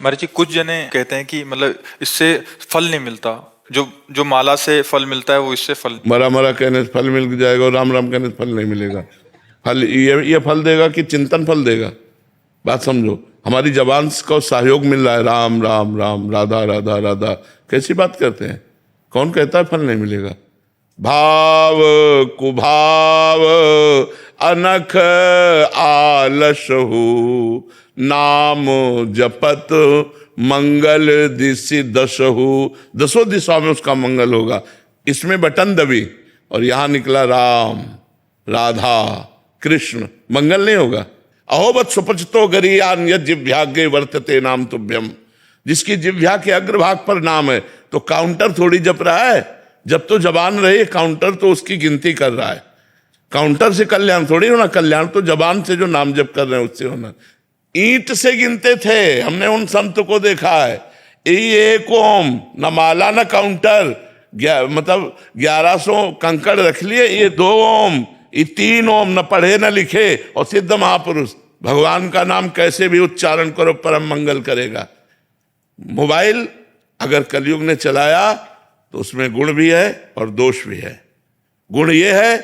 महाराज जी कुछ जने कहते हैं कि मतलब इससे फल नहीं मिलता, जो जो माला से फल मिलता है वो इससे फल। मरा मरा कहने से फल मिल जाएगा और राम राम कहने से फल नहीं मिलेगा। फल ये फल देगा कि चिंतन फल देगा? बात समझो, हमारी जबान को सहयोग मिल रहा है, राम राम राम, राधा राधा राधा, कैसी बात करते हैं? कौन कहता है फल नहीं मिलेगा? भाव कुभाव अनख आलसहु, नाम जपत मंगल दिशि दशहु। दसों दिशाओं में उसका मंगल होगा। इसमें बटन दबी और यहां निकला राम राधा कृष्ण, मंगल नहीं होगा। अहोबत सुपचितो गरियान यद जिह्वाग्रे वर्तते नाम तुभ्यम। जिसकी जिह्वा के अग्रभाग पर नाम है तो काउंटर थोड़ी जप रहा है, जब तो जबान रहे, काउंटर तो उसकी गिनती कर रहा है। काउंटर से कल्याण थोड़ी होना, कल्याण तो जबान से जो नाम जप कर रहे हैं उससे होना। ईंट से गिनते थे, हमने उन संत को देखा है, एक ओम, न माला न काउंटर, मतलब 1100 कंकड़ रख लिए, ये 2 ओम, ये 3 ओम, न पढ़े न लिखे, और सिद्ध महापुरुष। भगवान का नाम कैसे भी उच्चारण करो परम मंगल करेगा। मोबाइल अगर कलयुग ने चलाया तो उसमें गुण भी है और दोष भी है। गुण ये है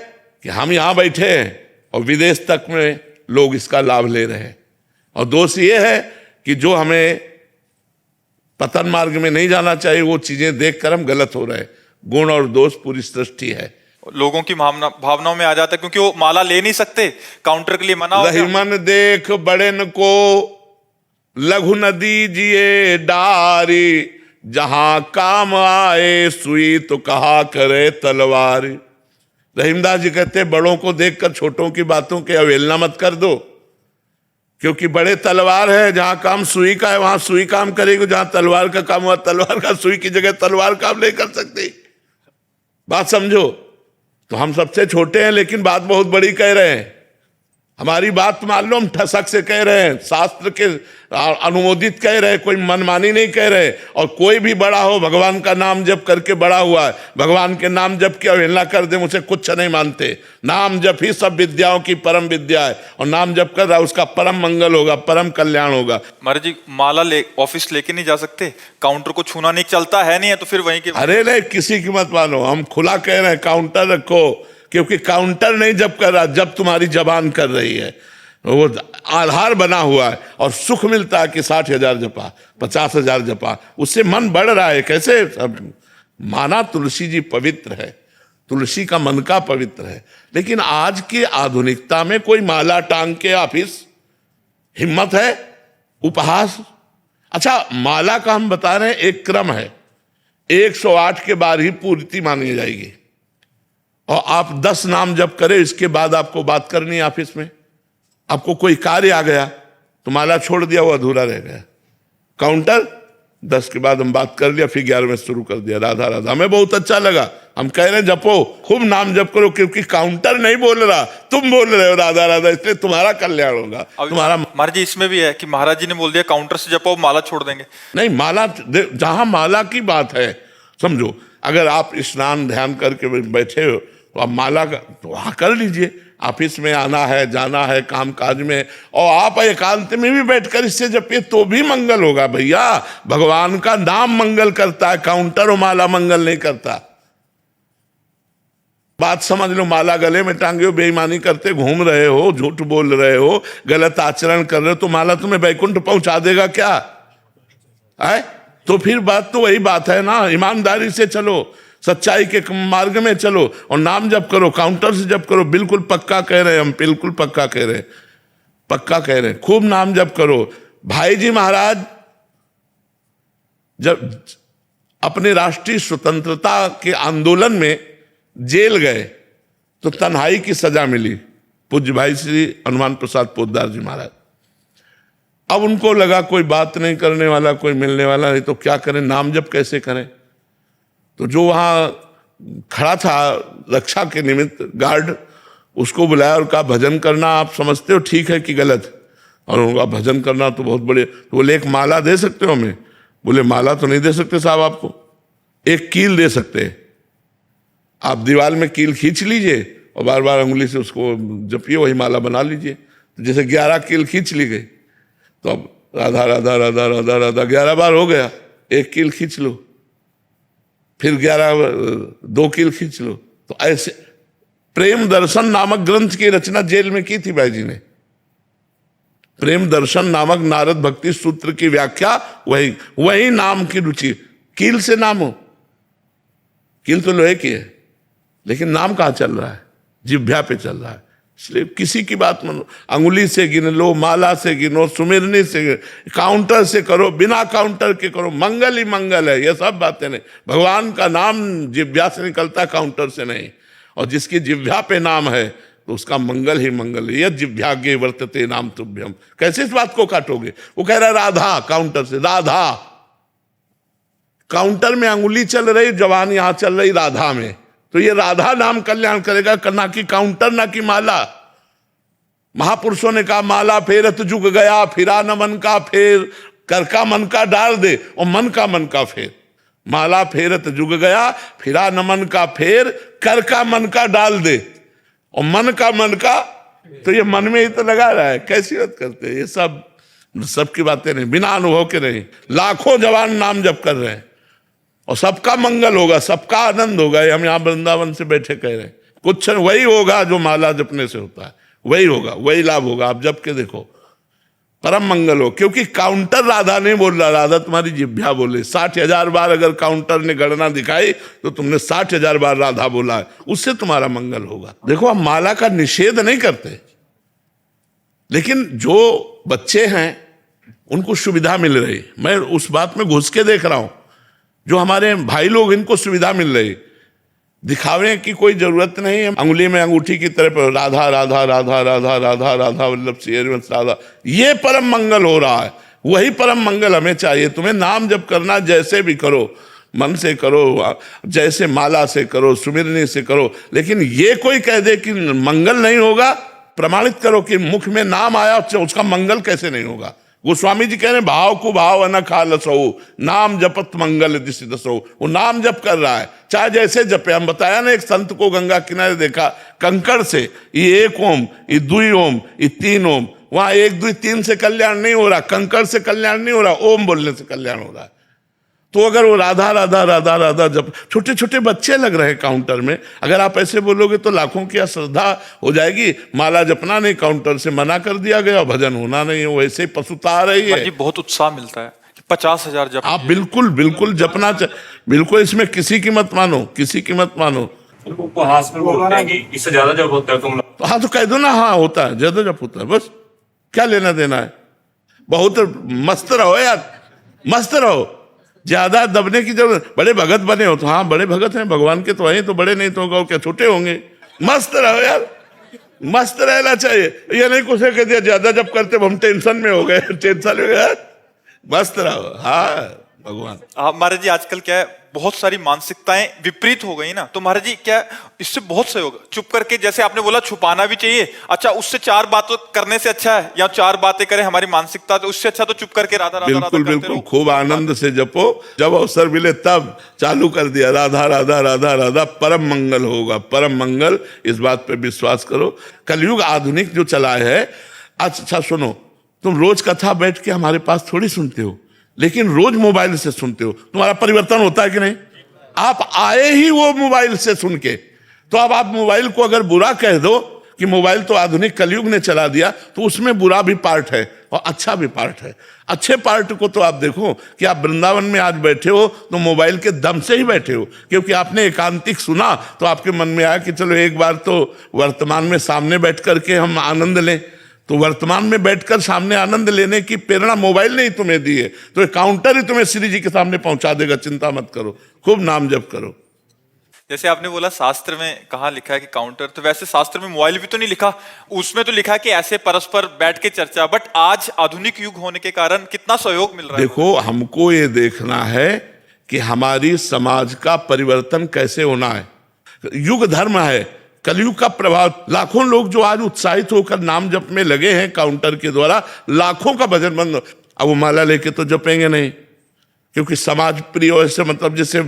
कि हम यहां बैठे हैं और विदेश तक में लोग इसका लाभ ले रहे हैं, और दोष ये है कि जो हमें पतन मार्ग में नहीं जाना चाहिए वो चीजें देखकर हम गलत हो रहे हैं। गुण और दोष पूरी सृष्टि है। लोगों की भावनाओं में आ जाता है, क्योंकि वो माला ले नहीं सकते, काउंटर के लिए मना हो गया। रहीमन देख बड़ेन को लघु न दीजिए डारी, जहां काम आए सुई तो कहा करे तलवारी। रहीमदास जी कहते बड़ों को देखकर छोटों की बातों की अवहेलना मत कर दो, क्योंकि बड़े तलवार है, जहां काम सुई का है वहां सुई काम करेगी, जहां तलवार का काम हुआ तलवार का, सुई की जगह तलवार काम नहीं कर सकती। बात समझो। तो हम सबसे छोटे हैं लेकिन बात बहुत बड़ी कह रहे हैं। हमारी बात मान लो हम ठसक से कह रहे हैं, शास्त्र के अनुमोदित कह रहे हैं, कोई मनमानी नहीं कह रहे। और कोई भी बड़ा हो, भगवान का नाम जप करके बड़ा हुआ है, भगवान के नाम जप की अवहेलना कर दे मुझे कुछ नहीं मानते। नाम जप ही सब विद्याओं की परम विद्या है, और नाम जप कर रहा है उसका परम मंगल होगा, परम कल्याण होगा। महाराज जी माला ऑफिस लेके नहीं जा सकते, काउंटर को छूना नहीं, चलता है नहीं है तो फिर वहीं के। अरे नहीं, किसी की मत मानो, हम खुला कह रहे हैं काउंटर रखो, क्योंकि काउंटर नहीं जब कर रहा, जब तुम्हारी जबान कर रही है, वो आधार बना हुआ है। और सुख मिलता है कि 60,000 जपा, 50,000 जपा, उससे मन बढ़ रहा है। कैसे? सब माना तुलसी जी पवित्र है, तुलसी का मन का पवित्र है। लेकिन आज की आधुनिकता में कोई माला टांग के ऑफिस, हिम्मत है? उपहास। अच्छा, माला का हम बता रहे हैं एक क्रम है, 108 के बाद ही पूर्ति मानी जाएगी, और आप 10 नाम जप करें, इसके बाद आपको बात करनी है ऑफिस में। आपको कोई कार्य आ गया तो माला छोड़ दिया, वो अधूरा रह गया। काउंटर 10 के बाद हम बात कर लिया, फिर 11 में शुरू कर दिया राधा राधा। हमें बहुत अच्छा लगा, हम कह रहे हैं जपो, खूब नाम जप करो, क्योंकि काउंटर नहीं बोल रहा, तुम बोल रहे हो राधा राधा, इसलिए तुम्हारा कल्याण होगा। तुम्हारा महाराज जी इसमें भी है कि महाराज जी ने बोल दिया काउंटर से जपो, माला छोड़ देंगे। नहीं, माला जहां माला की बात है, समझो, अगर आप स्नान ध्यान करके बैठे हो तो आप माला का तो वहां कर लीजिए। ऑफिस में आना है, जाना है, काम काज में, और आप एकांत में भी बैठकर इससे जपिए तो भी मंगल होगा। भैया, भगवान का नाम मंगल करता है, काउंटर और माला मंगल नहीं करता। बात समझ लो, माला गले में टांगे हो, बेईमानी करते घूम रहे हो, झूठ बोल रहे हो, गलत आचरण कर रहे हो, तो माला तुम्हें बैकुंठ पहुंचा देगा क्या? है तो फिर बात तो वही बात है ना, ईमानदारी से चलो, सच्चाई के मार्ग में चलो, और नाम जप करो, काउंटर से जप करो। बिल्कुल पक्का कह रहे हैं हम, बिल्कुल पक्का कह रहे हैं, पक्का कह रहे हैं, खूब नाम जप करो। भाई जी महाराज जब अपने राष्ट्रीय स्वतंत्रता के आंदोलन में जेल गए तो तन्हाई की सजा मिली, पूज्य भाई श्री हनुमान प्रसाद पोद्दार जी महाराज। अब उनको लगा कोई बात नहीं करने वाला, कोई मिलने वाला नहीं, तो क्या करें, नाम जप कैसे करें? तो जो वहां खड़ा था रक्षा के निमित्त गार्ड, उसको बुलाया और कहा भजन करना आप समझते हो ठीक है कि गलत? और उनका भजन करना तो बहुत बड़े, तो बोले एक माला दे सकते हो हमें? बोले माला तो नहीं दे सकते साहब, आपको एक कील दे सकते हैं। आप दीवार में कील खींच लीजिए और बार बार उंगली से उसको जपिए, वही माला बना लीजिए। तो जैसे 11 कील खींच ली गई, तो अब राधा राधा राधा राधा राधा 11 बार हो गया, 1 कील खींच लो, फिर 2 कील खींच लो। तो ऐसे प्रेम दर्शन नामक ग्रंथ की रचना जेल में की थी भाई जी ने। प्रेम दर्शन नामक नारद भक्ति सूत्र की व्याख्या वही नाम की रुचि। कील से नाम हो, कील तो लोहे की है, लेकिन नाम कहाँ चल रहा है? जिह्वा पे चल रहा है। इसलिए किसी की बात मानो, अंगुली से गिन लो, माला से गिनो, सुमिरनी से, काउंटर से करो, बिना काउंटर के करो, मंगल ही मंगल है। ये सब बातें नहीं। भगवान का नाम जिह्वा से निकलता, काउंटर से नहीं। और जिसकी जिह्वा पे नाम है तो उसका मंगल ही मंगल है। यह जिह्वाग्रे वर्तते नाम तुभ्यम। कैसे इस बात को काटोगे? वो कह रहा है राधा, काउंटर से राधा, काउंटर में अंगुली चल रही, जवान यहां चल रही राधा में। तो ये राधा नाम कल्याण करेगा, ना कि काउंटर, ना कि माला। महापुरुषों ने कहा माला फेरत जुग गया, फिरा न मन का फेर, कर का मन का डाल दे और मन का फेर। माला फेरत जुग गया, फिरा न मन का फेर, कर का मन का डाल दे और मन का। तो ये मन में ही तो लगा रहा है। कैसी बात करते हैं? ये सब की बातें नहीं, बिना अनुभव के नहीं। लाखों जवान नाम जप कर रहे हैं और सबका मंगल होगा, सबका आनंद होगा। हम यहाँ वृंदावन से बैठे कह रहे हैं, कुछ वही होगा जो माला जपने से होता है, वही होगा, वही लाभ होगा। आप जप के देखो, परम मंगल हो। क्योंकि काउंटर राधा नहीं बोल रहा, राधा तुम्हारी जिह्वा बोले। 60,000 बार अगर काउंटर ने गणना दिखाई तो तुमने 60,000 बार राधा बोला है, उससे तुम्हारा मंगल होगा। देखो, हम माला का निषेध नहीं करते, लेकिन जो बच्चे हैं उनको सुविधा मिल रही, मैं उस बात में घुस के देख रहा हूं। जो हमारे भाई लोग, इनको सुविधा मिल रही, दिखावे की कोई जरूरत नहीं है। अंगुली में अंगूठी की तरफ राधा राधा राधा राधा राधा राधा वल्लभ श्री हरिवंश राधा, ये परम मंगल हो रहा है। वही परम मंगल हमें चाहिए। तुम्हें नाम जप करना जैसे भी करो, मन से करो, जैसे माला से करो, सुमिरनी से करो, लेकिन ये कोई कह दे कि मंगल नहीं होगा, प्रमाणित करो कि मुख में नाम आया, उसका मंगल कैसे नहीं होगा। गोस्वामी जी कह रहे हैं भाव को भाव न खालसो, नाम जपत मंगल दिशि दसो। वो नाम जप कर रहा है, चाहे जैसे जपे। हम बताया ना, एक संत को गंगा किनारे देखा, कंकड़ से ये 1 ओम, ये 2 ओम, ये 3 ओम। वहां 1 2 3 से कल्याण नहीं हो रहा, कंकड़ से कल्याण नहीं हो रहा, ओम बोलने से कल्याण हो रहा है। तो अगर वो राधा राधा राधा राधा जब छोटे छोटे बच्चे लग रहे हैं काउंटर में, अगर आप ऐसे बोलोगे तो लाखों की श्रद्धा हो जाएगी। माला जपना नहीं, काउंटर से मना कर दिया गया, भजन होना नहीं है, वैसे ही पशुता आ रही है। बहुत उत्साह मिलता है। 50,000 जप आप बिल्कुल जपना बिल्कुल, इसमें किसी की मत मानो, किसी की मत मानो। उपहास में बोलते हैं कि इससे ज्यादा जब होता है तुम लोग। हाँ तो कह दो ना, हाँ होता है, ज्यादा जब होता है, बस क्या लेना देना है। बहुत मस्त रहो यार, मस्त रहो, ज्यादा दबने की जरूरत। बड़े भगत बने हो तो हाँ, बड़े भगत हैं भगवान के तो वही तो बड़े, नहीं तो क्या छोटे होंगे। मस्त रहो यार, मस्त रहना चाहिए। ये नहीं कुछ कह दिया ज्यादा जब करते हम टेंशन में हो गए, टेंशन हो गया। मस्त रहो, हाँ भगवान। महाराज जी, आजकल क्या है, बहुत सारी मानसिकताएं विपरीत हो गई ना, तो महाराज जी क्या इससे बहुत सहयोग, चुप करके, जैसे आपने बोला छुपाना भी चाहिए। अच्छा, उससे 4 बातें करने से अच्छा है, या 4 बातें करें हमारी मानसिकता, तो उससे अच्छा तो चुप करके राधा राधा बिल्कुल राधा बिल्कुल, खूब आनंद से जपो। जब अवसर मिले तब चालू कर दिया राधा राधा राधा राधा, परम मंगल होगा, परम मंगल। इस बात पे विश्वास करो। कलयुग आधुनिक जो चला है, अच्छा सुनो, तुम रोज कथा बैठ के हमारे पास थोड़ी सुनते हो, लेकिन रोज मोबाइल से सुनते हो। तुम्हारा परिवर्तन होता है कि नहीं? आप आए ही वो मोबाइल से सुन के, तो अब आप मोबाइल को अगर बुरा कह दो कि मोबाइल तो आधुनिक कलयुग ने चला दिया, तो उसमें बुरा भी पार्ट है और अच्छा भी पार्ट है। अच्छे पार्ट को तो आप देखो कि आप वृंदावन में आज बैठे हो तो मोबाइल के दम से ही बैठे हो, क्योंकि आपने एकांतिक सुना तो आपके मन में आया कि चलो एक बार तो वर्तमान में सामने बैठ करके हम आनंद लें। तो वर्तमान में बैठकर सामने आनंद लेने की प्रेरणा मोबाइल ने ही तुम्हें दी है, तो काउंटर ही तुम्हें श्री जी के सामने पहुंचा देगा। चिंता मत करो, खूब नाम जप करो। जैसे आपने बोला शास्त्र में कहाँ लिखा है कि काउंटर, तो वैसे शास्त्र में मोबाइल भी तो नहीं लिखा, उसमें तो लिखा है कि ऐसे परस्पर बैठ के चर्चा। बट आज आधुनिक युग होने के कारण कितना सहयोग मिल रहा है। देखो, हमको ये देखना है कि हमारी समाज का परिवर्तन कैसे होना है। युग धर्म है, कलयुग का प्रभाव। लाखों लोग जो आज उत्साहित होकर नाम जप में लगे हैं काउंटर के द्वारा, लाखों का भजन बंद। अब वो माला लेके तो जपेंगे नहीं, क्योंकि समाज प्रिय से, मतलब जैसे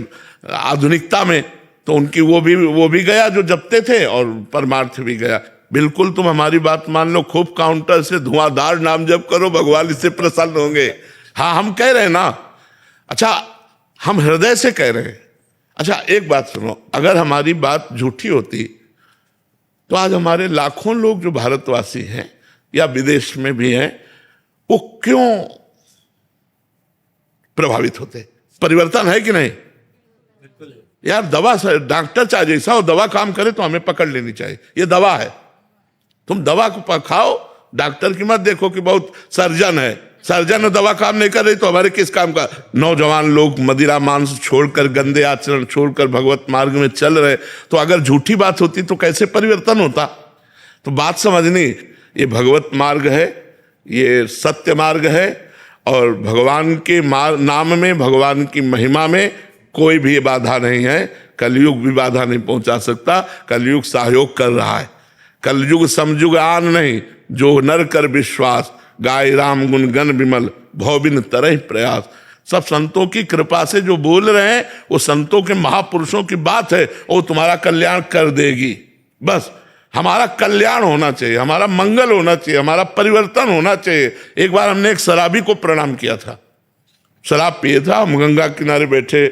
आधुनिकता में, तो उनकी वो भी गया जो जपते थे और परमार्थ भी गया। बिल्कुल तुम हमारी बात मान लो, खूब काउंटर से धुआंधार नाम जप करो, भगवान इससे प्रसन्न होंगे। हाँ, हम कह रहे हैं ना, अच्छा हम हृदय से कह रहे हैं। अच्छा एक बात सुनो, अगर हमारी बात झूठी होती तो आज हमारे लाखों लोग जो भारतवासी हैं या विदेश में भी हैं, वो क्यों प्रभावित होते? परिवर्तन है कि नहीं यार? दवा डॉक्टर चाहे जैसा हो, दवा काम करे तो हमें पकड़ लेनी चाहिए, ये दवा है। तुम दवा को खाओ, डॉक्टर की मत देखो कि बहुत सर्जन है, सर्जन दवा काम नहीं कर रही तो हमारे किस काम का? नौजवान लोग मदिरा मांस छोड़कर, गंदे आचरण छोड़कर भगवत मार्ग में चल रहे, तो अगर झूठी बात होती तो कैसे परिवर्तन होता? तो बात समझनी, ये भगवत मार्ग है, ये सत्य मार्ग है, और भगवान के नाम में, भगवान की महिमा में कोई भी बाधा नहीं है। कलयुग भी बाधा नहीं पहुंचा सकता। कलयुग सहयोग कर रहा है। कलयुग समयुग आन नहीं, जो नर कर विश्वास, गाय राम गुण गण विमल, भौबिन तरह प्रयास। सब संतों की कृपा से जो बोल रहे हैं वो संतों के महापुरुषों की बात है, वो तुम्हारा कल्याण कर देगी। बस हमारा कल्याण होना चाहिए, हमारा मंगल होना चाहिए, हमारा परिवर्तन होना चाहिए। एक बार हमने एक शराबी को प्रणाम किया था, शराब पिए था, हम गंगा किनारे बैठे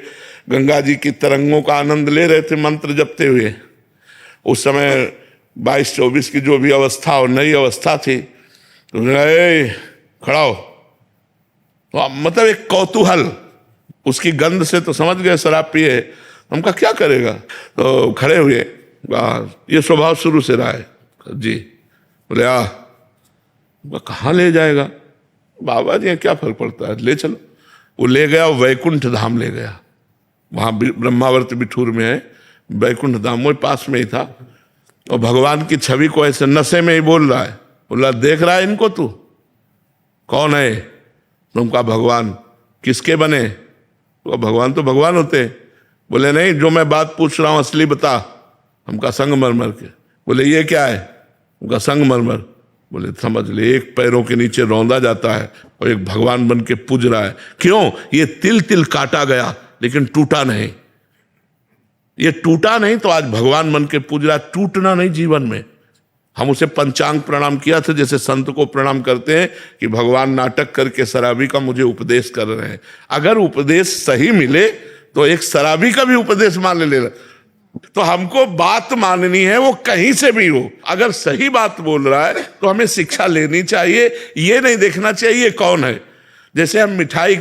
गंगा जी की तरंगों का आनंद ले रहे थे मंत्र जपते हुए। उस समय 22-24 की जो भी अवस्था और नई अवस्था थी, तो खड़ा हो, तो मतलब एक कौतूहल, उसकी गंध से तो समझ गए शराब पिए। हम कहा क्या करेगा, तो खड़े हुए, ये स्वभाव शुरू से रहा है जी। बोले कहाँ ले जाएगा बाबा जी, क्या फर्क पड़ता है, ले चलो। वो ले गया, वैकुंठ धाम ले गया, वहाँ ब्रह्मावर्त बिठूर में है वैकुंठ धाम, वो पास में ही था। और भगवान की छवि को ऐसे नशे में ही बोल रहा है, बोला देख रहा है इनको तू, कौन है? तुमका भगवान। किसके बने? तो भगवान तो भगवान होते। बोले नहीं, जो मैं बात पूछ रहा हूँ असली बता। हमका संगमरमर के। बोले ये क्या है? उनका संगमरमर। बोले समझ ले, एक पैरों के नीचे रौंदा जाता है और एक भगवान बन के पूज रहा है। क्यों? ये तिल तिल काटा गया लेकिन टूटा नहीं। ये टूटा नहीं तो आज भगवान बन के पूज रहा है। टूटना नहीं जीवन में। हम उसे पंचांग प्रणाम किया था, जैसे संत को प्रणाम करते हैं कि भगवान नाटक करके शराबी का मुझे उपदेश कर रहे हैं। अगर उपदेश सही मिले तो एक शराबी का भी उपदेश मान ले। तो हमको बात माननी है, वो कहीं से भी हो। अगर सही बात बोल रहा है तो हमें शिक्षा लेनी चाहिए। ये नहीं देखना चाहिए कौन है। जैसे हम मिठाई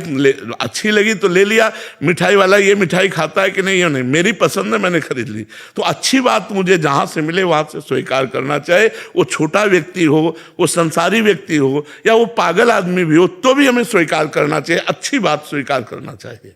अच्छी लगी तो ले लिया, मिठाई वाला ये मिठाई खाता है कि नहीं, ये नहीं, मेरी पसंद है मैंने खरीद ली। तो अच्छी बात मुझे जहाँ से मिले वहाँ से स्वीकार करना चाहिए। वो छोटा व्यक्ति हो, वो संसारी व्यक्ति हो, या वो पागल आदमी भी हो, तो भी हमें स्वीकार करना चाहिए। अच्छी बात स्वीकार करना चाहिए।